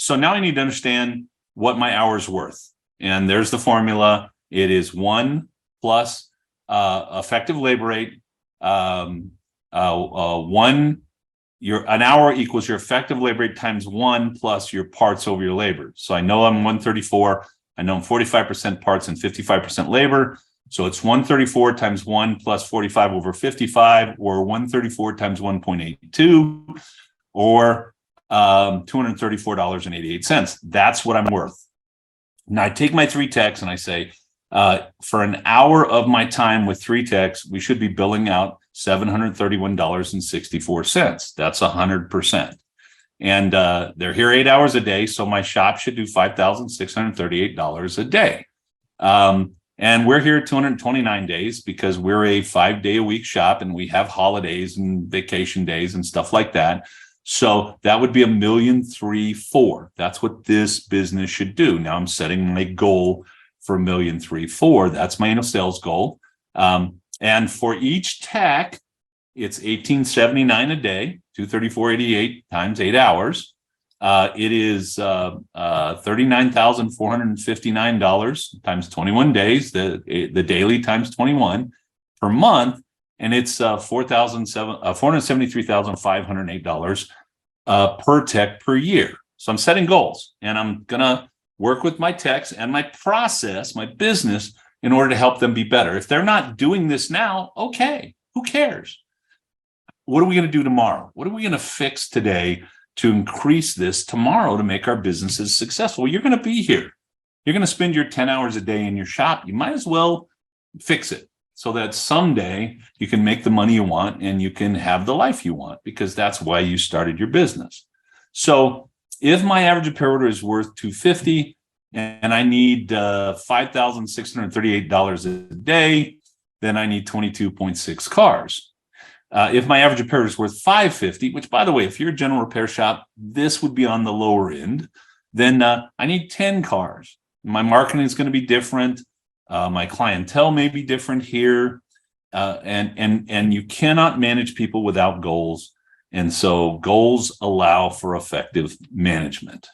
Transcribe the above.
So now I need to understand what my hour's worth. And there's the formula. It is 1 plus effective labor rate. An hour equals your effective labor rate times 1 plus your parts over your labor. So I know I'm 134. I know I'm 45% parts and 55% labor. So it's 134 times 1 plus 45 over 55, or 134 times 1.82, or $234.88. That's what I'm worth. Now I take my 3 techs and I say, for an hour of my time with 3 techs, we should be billing out $731.64. That's 100%. And they're here 8 hours a day, so my shop should do $5,638 a day. And we're here 229 days because we're a 5-day-a-week shop, and we have holidays and vacation days and stuff like that. So that would be $1,334,000. That's what this business should do. Now I'm setting my goal for $1,334,000. That's my annual sales goal. And for each tech, it's $1,879 a day, $234.88 times 8 hours. It is $39,459 times 21 days, the daily times 21 per month, and it's $473,508 per tech per year. So I'm setting goals, and I'm gonna work with my techs and my process, my business, in order to help them be better. If they're not doing this now, okay, who cares? What are we going to do tomorrow? What are we going to fix today to increase this tomorrow to make our businesses successful? You're going to be here. You're going to spend your 10 hours a day in your shop. You might as well fix it so that someday you can make the money you want and you can have the life you want, because that's why you started your business. So if my average repair order is worth $250 and I need $5,638 a day, then I need 22.6 cars. If my average repair is worth $550, which, by the way, if you're a general repair shop, this would be on the lower end, then I need 10 cars. My marketing is going to be different. My clientele may be different here. And you cannot manage people without goals. And so goals allow for effective management.